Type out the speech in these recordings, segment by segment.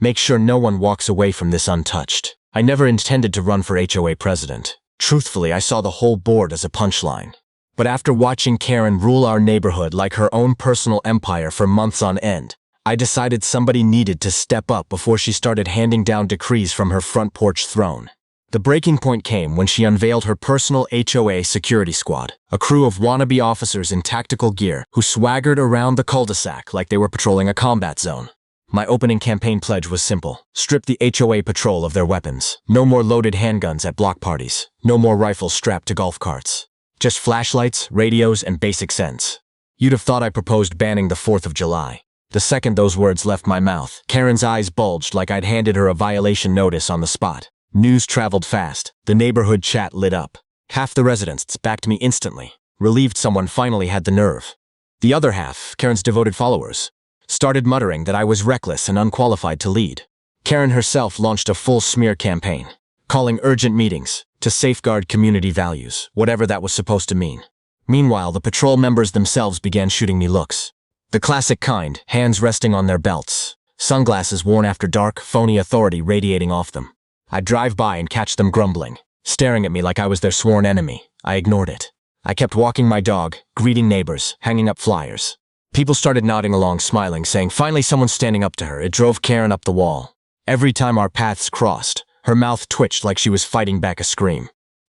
Make sure no one walks away from this untouched. I never intended to run for HOA president. Truthfully, I saw the whole board as a punchline. But after watching Karen rule our neighborhood like her own personal empire for months on end, I decided somebody needed to step up before she started handing down decrees from her front porch throne. The breaking point came when she unveiled her personal HOA security squad, a crew of wannabe officers in tactical gear who swaggered around the cul-de-sac like they were patrolling a combat zone. My opening campaign pledge was simple: strip the HOA patrol of their weapons. No more loaded handguns at block parties. No more rifles strapped to golf carts. Just flashlights, radios, and basic sense. You'd have thought I proposed banning the 4th of July. The second those words left my mouth, Karen's eyes bulged like I'd handed her a violation notice on the spot. News traveled fast. The neighborhood chat lit up. Half the residents backed me instantly, relieved someone finally had the nerve. The other half, Karen's devoted followers, started muttering that I was reckless and unqualified to lead. Karen herself launched a full smear campaign, calling urgent meetings to safeguard community values, whatever that was supposed to mean. Meanwhile, the patrol members themselves began shooting me looks. The classic kind, hands resting on their belts, sunglasses worn after dark, phony authority radiating off them. I'd drive by and catch them grumbling, staring at me like I was their sworn enemy. I ignored it. I kept walking my dog, greeting neighbors, hanging up flyers. People started nodding along, smiling, saying finally someone's standing up to her. It drove Karen up the wall. Every time our paths crossed, her mouth twitched like she was fighting back a scream.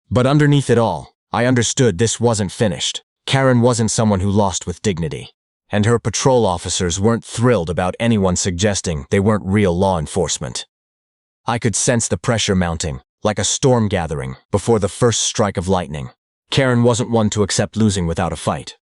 But underneath it all, I understood this wasn't finished. Karen wasn't someone who lost with dignity. And her patrol officers weren't thrilled about anyone suggesting they weren't real law enforcement. I could sense the pressure mounting, like a storm gathering before the first strike of lightning. Karen wasn't one to accept losing without a fight.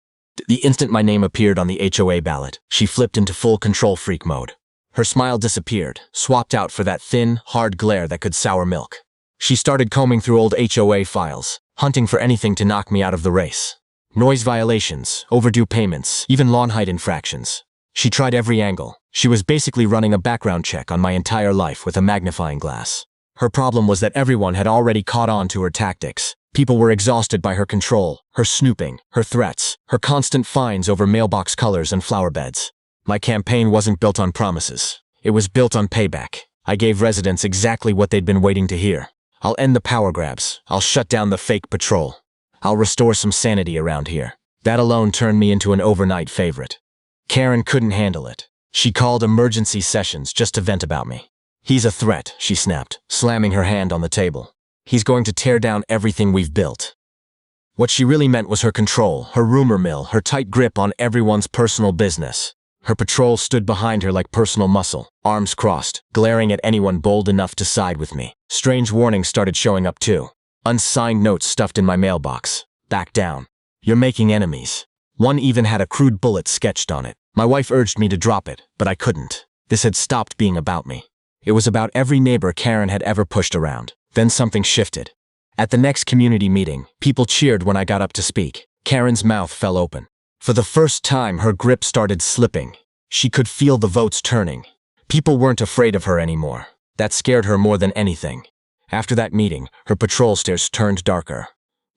The instant my name appeared on the HOA ballot, she flipped into full control freak mode. Her smile disappeared, swapped out for that thin, hard glare that could sour milk. She started combing through old HOA files, hunting for anything to knock me out of the race. Noise violations, overdue payments, even lawn height infractions. She tried every angle. She was basically running a background check on my entire life with a magnifying glass. Her problem was that everyone had already caught on to her tactics. People were exhausted by her control, her snooping, her threats, her constant fines over mailbox colors and flower beds. My campaign wasn't built on promises. It was built on payback. I gave residents exactly what they'd been waiting to hear. I'll end the power grabs. I'll shut down the fake patrol. I'll restore some sanity around here. That alone turned me into an overnight favorite. Karen couldn't handle it. She called emergency sessions just to vent about me. He's a threat, she snapped, slamming her hand on the table. He's going to tear down everything we've built. What she really meant was her control, her rumor mill, her tight grip on everyone's personal business. Her patrol stood behind her like personal muscle, arms crossed, glaring at anyone bold enough to side with me. Strange warnings started showing up too. Unsigned notes stuffed in my mailbox. Back down. You're making enemies. One even had a crude bullet sketched on it. My wife urged me to drop it, but I couldn't. This had stopped being about me. It was about every neighbor Karen had ever pushed around. Then something shifted. At the next community meeting, people cheered when I got up to speak. Karen's mouth fell open. For the first time, her grip started slipping. She could feel the votes turning. People weren't afraid of her anymore. That scared her more than anything. After that meeting, her patrol stares turned darker.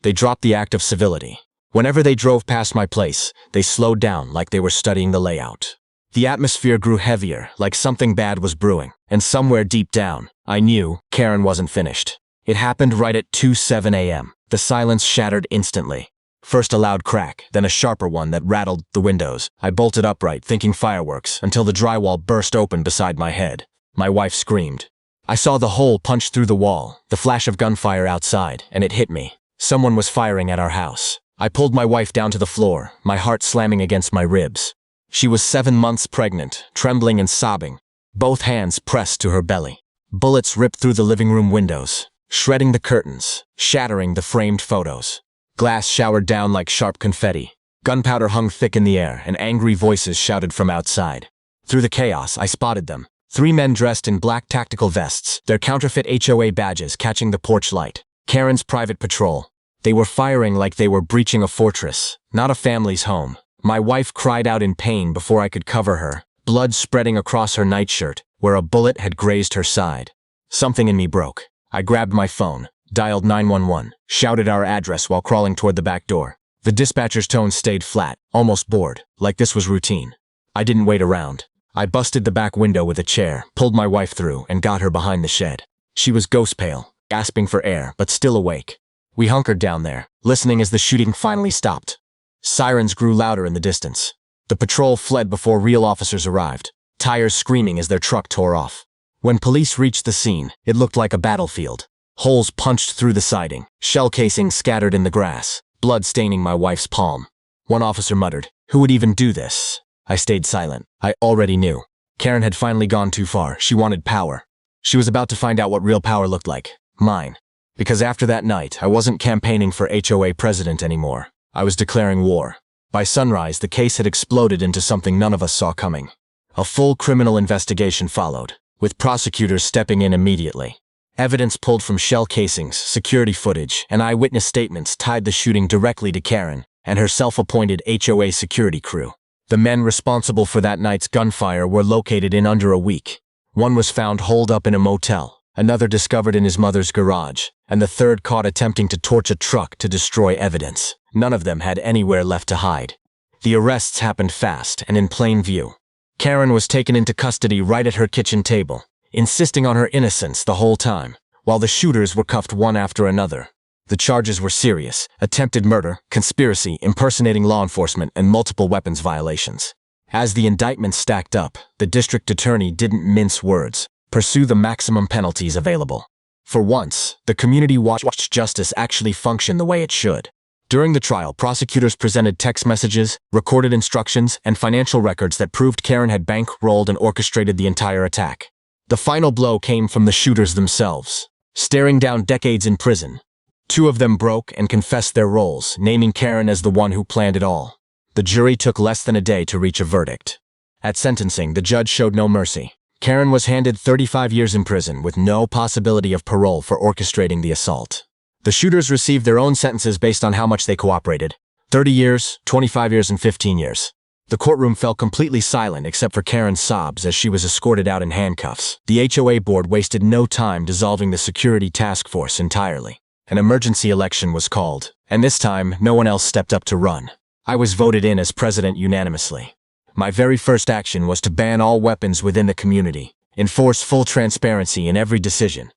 They dropped the act of civility. Whenever they drove past my place, they slowed down like they were studying the layout. The atmosphere grew heavier, like something bad was brewing, and somewhere deep down, I knew Karen wasn't finished. It happened right at 2:07 a.m. The silence shattered instantly. First a loud crack, then a sharper one that rattled the windows. I bolted upright, thinking fireworks, until the drywall burst open beside my head. My wife screamed. I saw the hole punch through the wall, the flash of gunfire outside, and it hit me. Someone was firing at our house. I pulled my wife down to the floor, my heart slamming against my ribs. She was 7 months pregnant, trembling and sobbing, both hands pressed to her belly. Bullets ripped through the living room windows, shredding the curtains, shattering the framed photos. Glass showered down like sharp confetti. Gunpowder hung thick in the air, and angry voices shouted from outside. Through the chaos, I spotted them. 3 men dressed in black tactical vests, their counterfeit HOA badges catching the porch light. Karen's private patrol. They were firing like they were breaching a fortress, not a family's home. My wife cried out in pain before I could cover her, blood spreading across her nightshirt, where a bullet had grazed her side. Something in me broke. I grabbed my phone, dialed 911, shouted our address while crawling toward the back door. The dispatcher's tone stayed flat, almost bored, like this was routine. I didn't wait around. I busted the back window with a chair, pulled my wife through, and got her behind the shed. She was ghost pale, gasping for air, but still awake. We hunkered down there, listening as the shooting finally stopped. Sirens grew louder in the distance. The patrol fled before real officers arrived, tires screaming as their truck tore off. When police reached the scene, it looked like a battlefield. Holes punched through the siding, shell casings scattered in the grass, blood staining my wife's palm. One officer muttered, "Who would even do this?" I stayed silent. I already knew. Karen had finally gone too far. She wanted power. She was about to find out what real power looked like. Mine. Because after that night, I wasn't campaigning for HOA president anymore. I was declaring war. By sunrise, the case had exploded into something none of us saw coming. A full criminal investigation followed, with prosecutors stepping in immediately. Evidence pulled from shell casings, security footage, and eyewitness statements tied the shooting directly to Karen and her self-appointed HOA security crew. The men responsible for that night's gunfire were located in under a week. One was found holed up in a motel, another discovered in his mother's garage, and the third caught attempting to torch a truck to destroy evidence. None of them had anywhere left to hide. The arrests happened fast and in plain view. Karen was taken into custody right at her kitchen table, insisting on her innocence the whole time, while the shooters were cuffed one after another. The charges were serious: attempted murder, conspiracy, impersonating law enforcement, and multiple weapons violations. As the indictments stacked up, the district attorney didn't mince words. Pursue the maximum penalties available. For once, the community watched justice actually function the way it should. During the trial, prosecutors presented text messages, recorded instructions, and financial records that proved Karen had bankrolled and orchestrated the entire attack. The final blow came from the shooters themselves, staring down decades in prison. 2 of them broke and confessed their roles, naming Karen as the one who planned it all. The jury took less than a day to reach a verdict. At sentencing, the judge showed no mercy. Karen was handed 35 years in prison with no possibility of parole for orchestrating the assault. The shooters received their own sentences based on how much they cooperated: 30 years, 25 years, and 15 years. The courtroom fell completely silent except for Karen's sobs as she was escorted out in handcuffs. The HOA board wasted no time dissolving the security task force entirely. An emergency election was called, and this time no one else stepped up to run. I was voted in as president unanimously. My very first action was to ban all weapons within the community, enforce full transparency in every decision,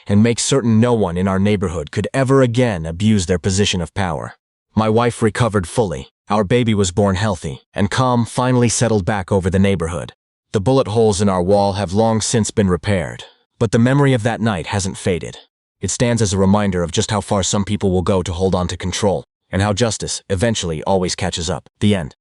and make certain no one in our neighborhood could ever again abuse their position of power. My wife recovered fully, our baby was born healthy, and calm finally settled back over the neighborhood. The bullet holes in our wall have long since been repaired, but the memory of that night hasn't faded. It stands as a reminder of just how far some people will go to hold on to control, and how justice eventually always catches up. The end.